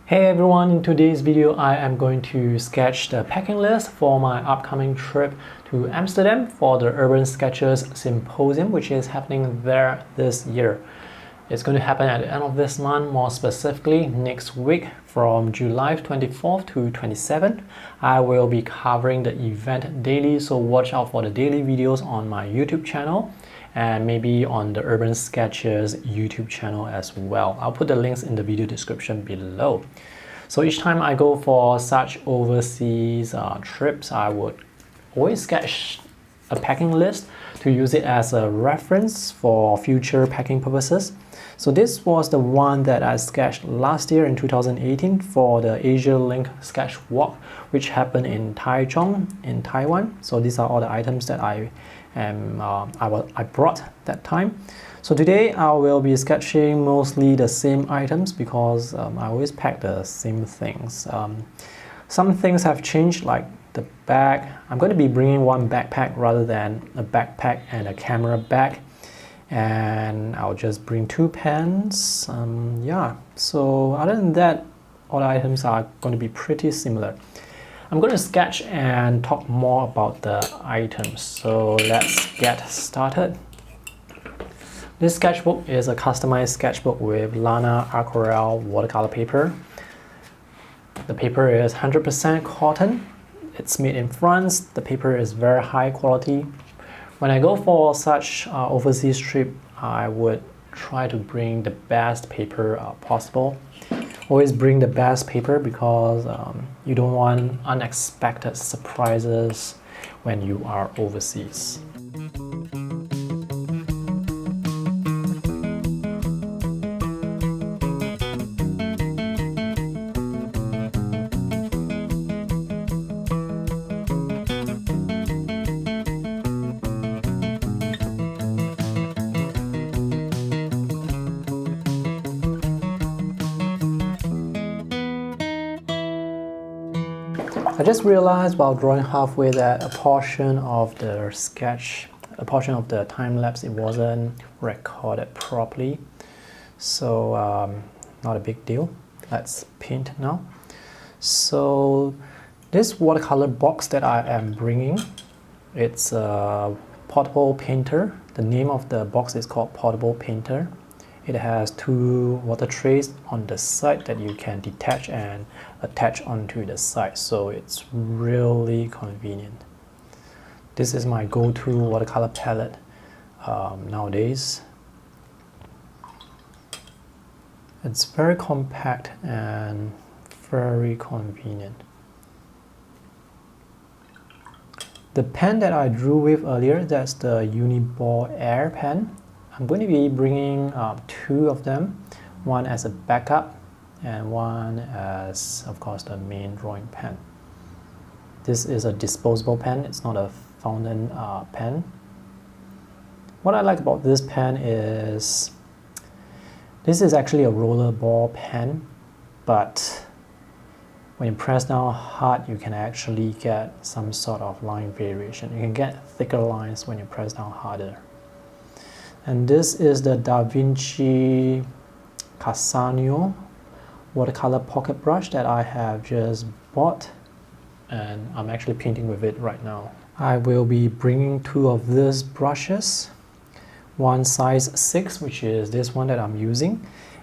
Hey everyone, in today's video I am going to sketch the packing list for my upcoming trip to Amsterdam for the Urban Sketchers Symposium, which is happening there this year. It's going to happen at the end of this month, more specifically next week from July 24th to 27th. I will be covering the event daily, so watch out for the daily videos on my YouTube channel and maybe on the Urban Sketchers YouTube channel as well. I'll put the links in the video description below. So each time I go for such overseas trips, I would always sketch a packing list to use it as a reference for future packing purposes. So this was the one that I sketched last year in 2018 for the Asia Link Sketch Walk, which happened in Taichung in Taiwan. So these are all the items that I brought that time. So today I will be sketching mostly the same items because I always pack the same things. Some things have changed, like the bag. I'm going to be bringing one backpack rather than a backpack and a camera bag. And I'll just bring two pens. Yeah, so other than that, all the items are going to be pretty similar. I'm going to sketch and talk more about the items, so let's get started. This sketchbook is a customized sketchbook with Lana Aquarelle watercolor paper. The paper is 100% cotton. It's made in France. The paper is very high quality. When I go for such overseas trip, I would try to bring the best paper possible. Always bring the best paper because you don't want unexpected surprises when you are overseas. I just realized while drawing halfway that a portion of the time lapse, it wasn't recorded properly. So not a big deal. Let's paint now. So this watercolor box that I am bringing, it's a portable painter. The name of the box is called Portable Painter. It has two water trays on the side that you can detach and attach onto the side, so it's really convenient. This is my go-to watercolor palette nowadays. It's very compact and very convenient. The pen that I drew with earlier, that's the Uniball Air pen. I'm going to be bringing two of them, one as a backup and one as, of course, the main drawing pen. This is a disposable pen, it's not a fountain pen. What I like about this pen is this is actually a roller ball pen, but when you press down hard, you can actually get some sort of line variation. You can get thicker lines when you press down harder. And this is the VINCI CASANEO watercolor pocket brush that I have just bought, and I'm actually painting with it right now. I will be bringing two of these brushes, one size 6, which is this one that I'm using,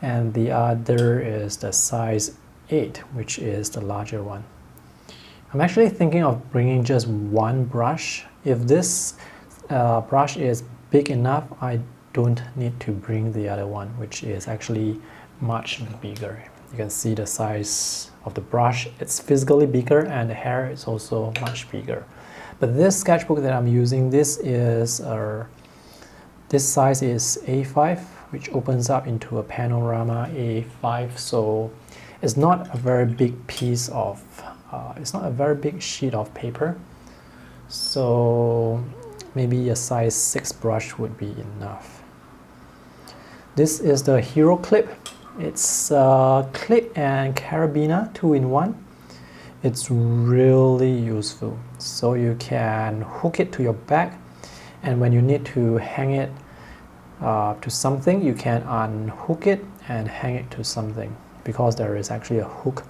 and the other is the size 8, which is the larger one. I'm actually thinking of bringing just one brush. If this brush is big enough, I don't need to bring the other one, which is actually much bigger. You can see the size of the brush. It's physically bigger and the hair is also much bigger. But this sketchbook that I'm using, this size is A5, which opens up into a panorama A5. So it's not a very big piece of, it's not a very big sheet of paper. So maybe a size 6 brush would be enough. This is the Hero Clip. It's a clip and carabiner 2-in-1. It's really useful. So you can hook it to your bag, and when you need to hang it to something, you can unhook it and hang it to something. because there is actually a hook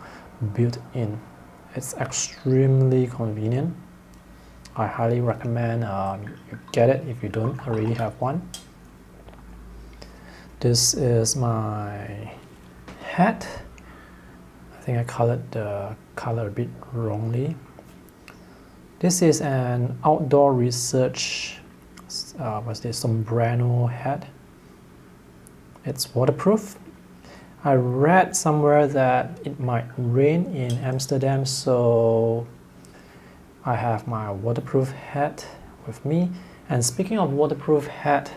built in. It's extremely convenient. I highly recommend you get it if you don't already have one. This is my hat. I think I colored the color a bit wrongly. This is an outdoor research what's this, sombrero hat. It's waterproof. I read somewhere that it might rain in Amsterdam, so I have my waterproof hat with me. And speaking of waterproof hat,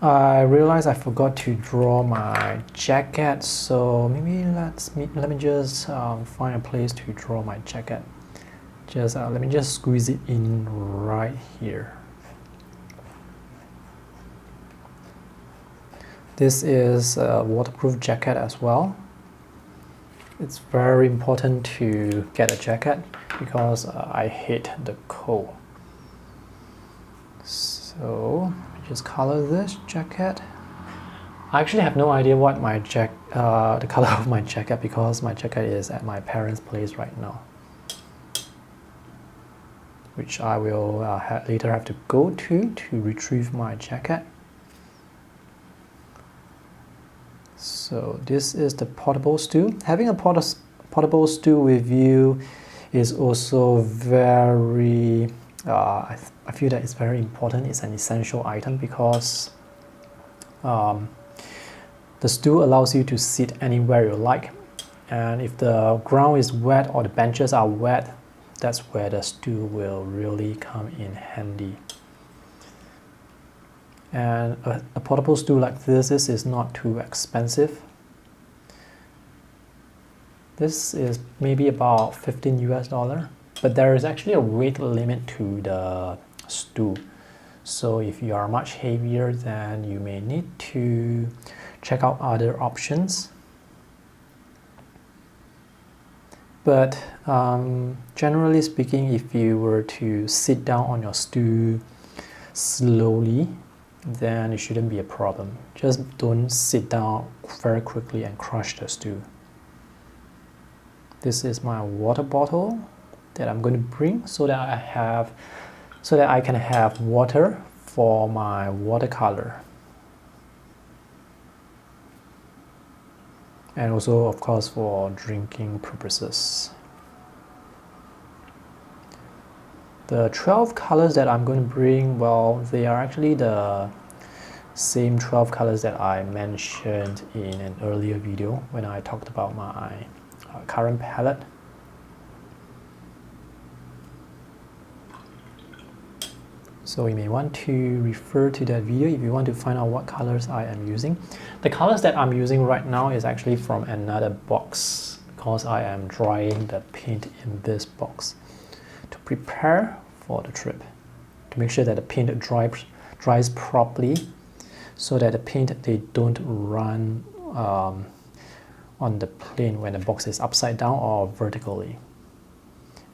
I realized I forgot to draw my jacket, so maybe let me just find a place to draw my jacket. Let me just squeeze it in right here. This is a waterproof jacket as well. It's very important to get a jacket because I hate the cold. So just color this jacket. I actually have no idea what my the color of my jacket, because my jacket is at my parents' place right now, which I will later have to go to retrieve my jacket. So this is the portable stool. Having a portable stool with you is also very, I feel that it's very important. It's an essential item because the stool allows you to sit anywhere you like. And if the ground is wet or the benches are wet, that's where the stool will really come in handy. And a portable stool like this is not too expensive. This is maybe about $15 US, but there is actually a weight limit to the stool. So if you are much heavier, then you may need to check out other options. But generally speaking, if you were to sit down on your stool slowly, then it shouldn't be a problem. Just don't sit down very quickly and crush the stool. This is my water bottle that I'm going to bring so that I can have water for my watercolor. And also, of course, for drinking purposes. The 12 colors that I'm going to bring, well, they are actually the same 12 colors that I mentioned in an earlier video when I talked about my current palette. So you may want to refer to that video if you want to find out what colors I am using. The colors that I'm using right now is actually from another box because I am drying the paint in this box to prepare for the trip, to make sure that the paint dries properly so that the paint, they don't run on the plane when the box is upside down or vertically.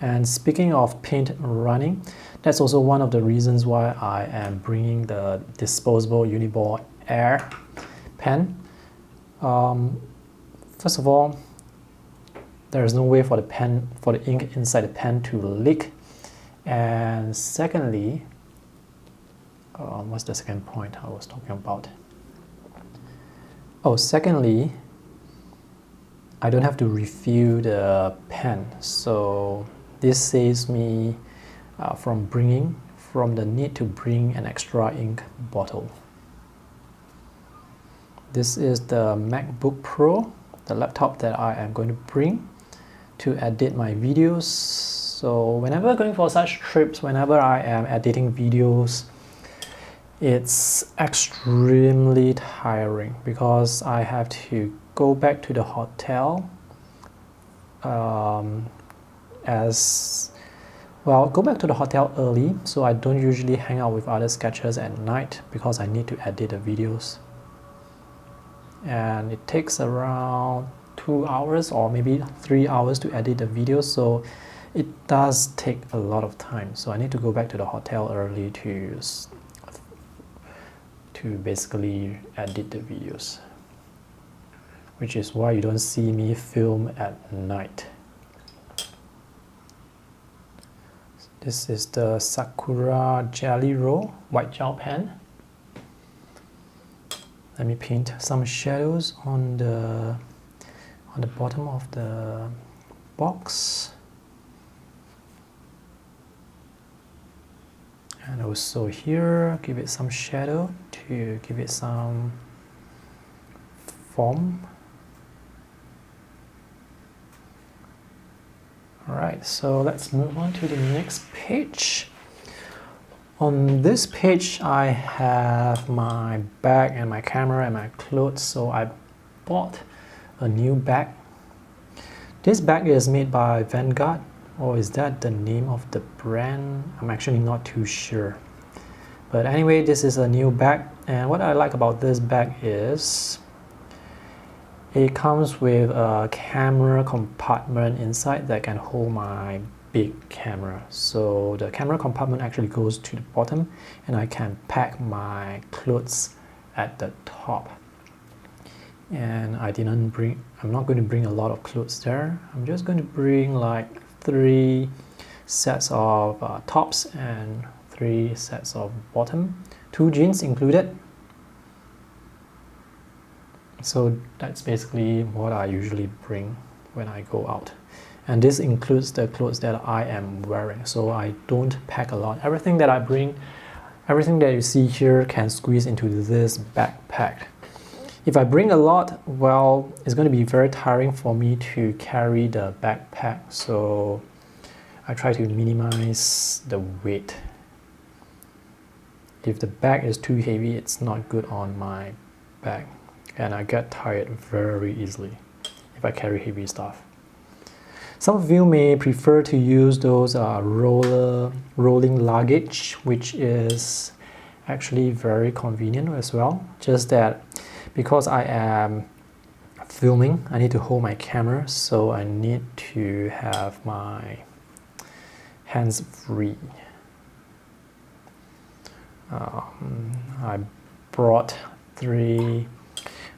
And speaking of paint running, that's also one of the reasons why I am bringing the disposable Uniball Air pen. First of all, there is no way for the ink inside the pen to leak. And secondly, what's the second point I was talking about? Oh, secondly, I don't have to refill the pen, so this saves me from the need to bring an extra ink bottle. This is the MacBook Pro, the laptop that I am going to bring to edit my videos. So whenever going for such trips, whenever I am editing videos, it's extremely tiring because I have to go back to the hotel go back to the hotel early, so I don't usually hang out with other sketchers at night because I need to edit the videos. And it takes around 2 hours or maybe 3 hours to edit the videos, so it does take a lot of time. So I need to go back to the hotel early to basically edit the videos, which is why you don't see me film at night. This is the Sakura Jelly Roll white gel pen. Let me paint some shadows on the bottom of the box. And also here, give it some shadow to give it some form. Alright, so let's move on to the next page. On this page, I have my bag and my camera and my clothes, so I bought a new bag. This bag is made by Vanguard, or is that the name of the brand? I'm actually not too sure. But anyway, this is a new bag, and what I like about this bag is it comes with a camera compartment inside that can hold my big camera. So the camera compartment actually goes to the bottom, and I can pack my clothes at the top. And I'm not going to bring a lot of clothes there. I'm just going to bring like 3 sets of tops and 3 sets of bottom, 2 jeans included. So that's basically what I usually bring when I go out. And this includes the clothes that I am wearing, so I don't pack a lot. Everything that I bring, everything that you see here can squeeze into this backpack. If I bring a lot, well, it's going to be very tiring for me to carry the backpack, so I try to minimize the weight. If the bag is too heavy, it's not good on my bag, and I get tired very easily if I carry heavy stuff. Some of you may prefer to use those rolling luggage, which is actually very convenient as well. Just that because I am filming, I need to hold my camera, so I need to have my hands free. I brought 3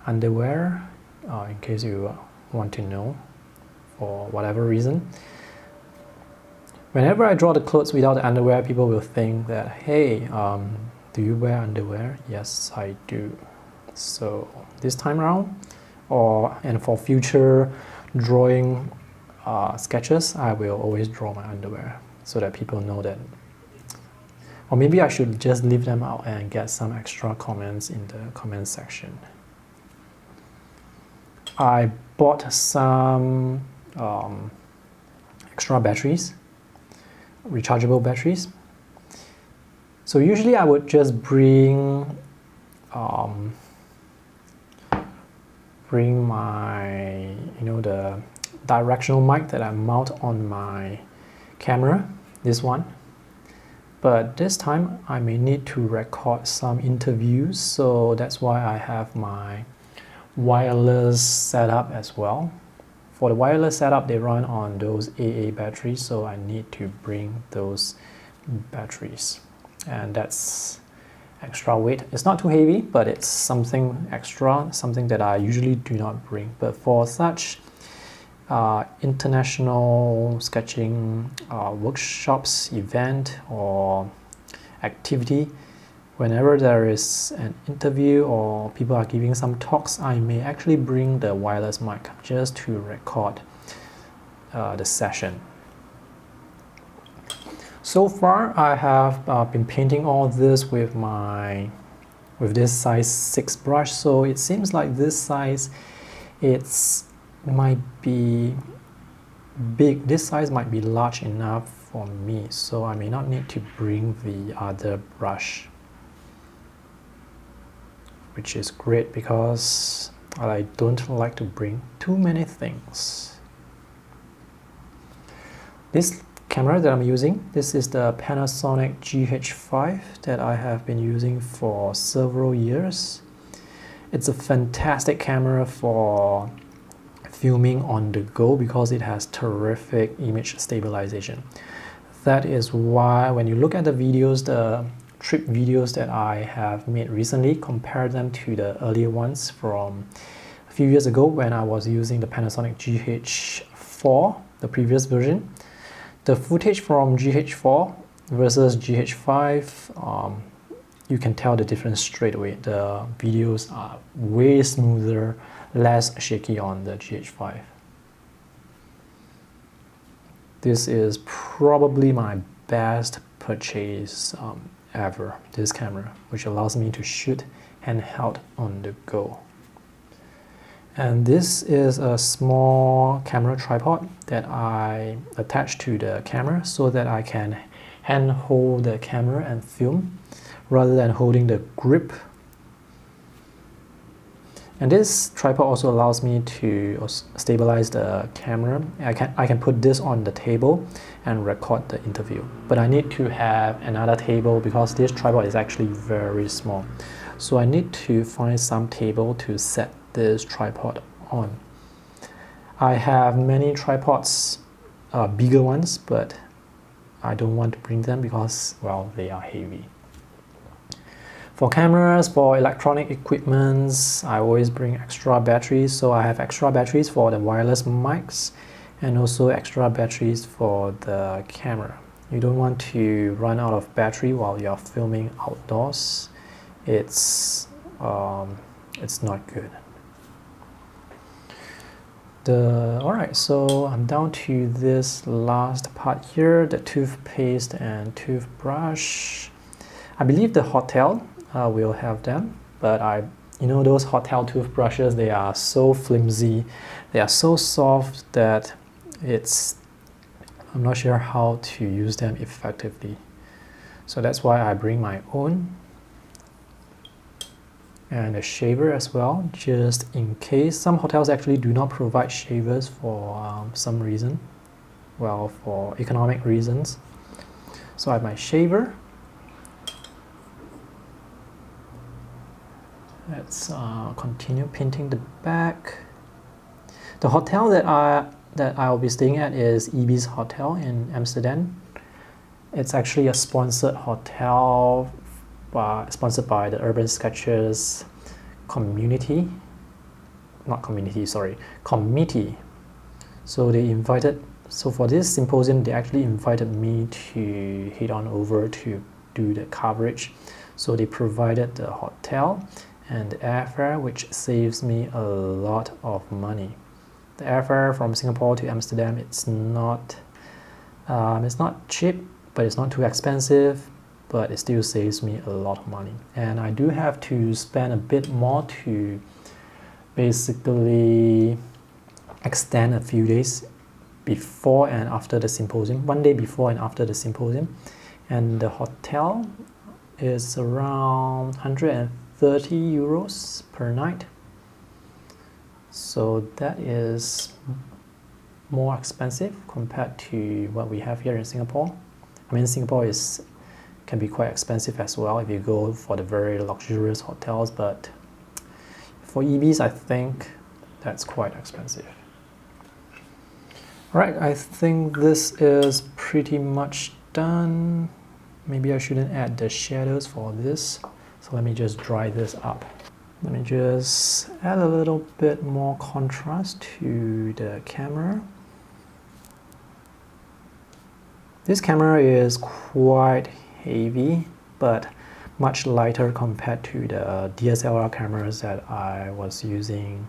underwear in case you want to know, for whatever reason. Whenever I draw the clothes without the underwear, people will think that, hey, do you wear underwear? Yes, I do. So this time around, and for future drawing sketches, I will always draw my underwear so that people know that. Or maybe I should just leave them out and get some extra comments in the comment section. I bought some extra batteries, rechargeable batteries. So usually I would just bring my, the directional mic that I mount on my camera, this one. But this time I may need to record some interviews, so that's why I have my wireless setup as well. For the wireless setup, they run on those AA batteries, so I need to bring those batteries. And that's extra weight. It's not too heavy, but it's something extra, something that I usually do not bring. But for such international sketching workshops, event, or activity, whenever there is an interview or people are giving some talks, I may actually bring the wireless mic just to record the session. So far, I have been painting all this with this size 6 brush, so it seems like this size might be big. This size might be large enough for me, so I may not need to bring the other brush, which is great because I don't like to bring too many things. This camera that I'm using, this is the Panasonic GH5 that I have been using for several years. It's a fantastic camera for filming on the go because it has terrific image stabilization. That is why when you look at the videos, the trip videos that I have made recently, compare them to the earlier ones from a few years ago when I was using the Panasonic GH4, the previous version. The footage from GH4 versus GH5, you can tell the difference straight away. The videos are way smoother, less shaky on the GH5. This is probably my best purchase ever, this camera, which allows me to shoot handheld on the go. And this is a small camera tripod that I attach to the camera so that I can hand hold the camera and film rather than holding the grip. And this tripod also allows me to stabilize the camera. I can put this on the table and record the interview. But I need to have another table because this tripod is actually very small. So I need to find some table to set this tripod on. I have many tripods, bigger ones, but I don't want to bring them because, well, they are heavy. For cameras, for electronic equipments, I always bring extra batteries. So I have extra batteries for the wireless mics and also extra batteries for the camera. You don't want to run out of battery while you're filming outdoors. It's not good. Alright, so I'm down to this last part here, the toothpaste and toothbrush. I believe the hotel will have them, but you know those hotel toothbrushes, they are so flimsy, they are so soft that I'm not sure how to use them effectively. So that's why I bring my own. And a shaver as well, just in case. Some hotels actually do not provide shavers for some reason, well, for economic reasons. So I have my shaver. Let's continue painting the back. The hotel that I'll be staying at is Ibis Hotel in Amsterdam. It's actually a sponsored hotel, sponsored by the Urban Sketchers committee. So for this symposium, they actually invited me to head on over to do the coverage. So they provided the hotel and the airfare, which saves me a lot of money. The airfare from Singapore to Amsterdam, it's not cheap, but it's not too expensive, but it still saves me a lot of money. And I do have to spend a bit more to basically extend a few days before and after the symposium, 1 day before and after the symposium. And the hotel is around 130 euros per night. So that is more expensive compared to what we have here in Singapore. I mean, Singapore can be quite expensive as well if you go for the very luxurious hotels, but for Ibis, I think that's quite expensive. Alright, I think this is pretty much done. Maybe I shouldn't add the shadows for this, so let me just dry this up. Let me just add a little bit more contrast to the camera. This camera is quite heavy, but much lighter compared to the DSLR cameras that I was using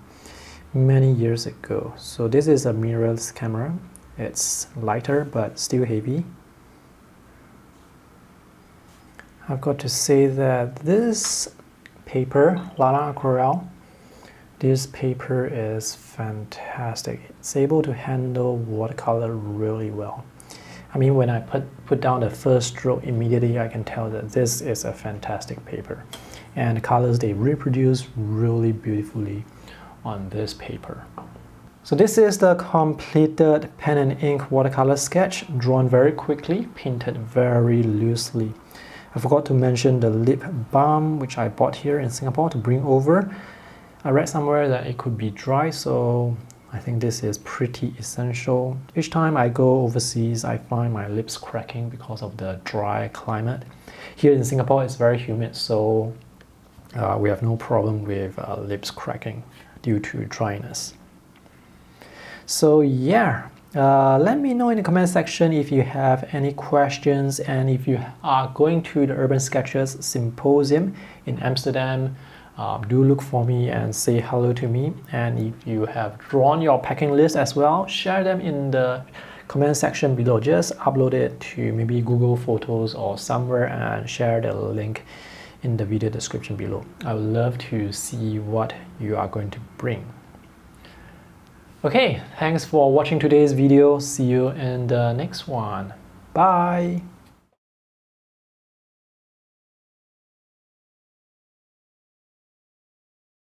many years ago. So this is a mirrorless camera. It's lighter but still heavy. I've got to say that this paper, Lana Aquarelle, this paper is fantastic. It's able to handle watercolor really well. I mean, when I put down the first stroke, immediately I can tell that this is a fantastic paper. And the colors, they reproduce really beautifully on this paper. So this is the completed pen and ink watercolor sketch, drawn very quickly, painted very loosely. I forgot to mention the lip balm, which I bought here in Singapore to bring over. I read somewhere that it could be dry, so I think this is pretty essential. Each time I go overseas, I find my lips cracking because of the dry climate. Here in Singapore, it's very humid, so we have no problem with lips cracking. due to dryness. So yeah, let me know in the comment section if you have any questions, and if you are going to the Urban Sketchers Symposium in Amsterdam, do look for me and say hello to me. And if you have drawn your packing list as well, share them in the comment section below. Just upload it to maybe Google Photos or somewhere and share the link in the video description below. I would love to see what you are going to bring. Okay, thanks for watching today's video. See you in the next one. Bye!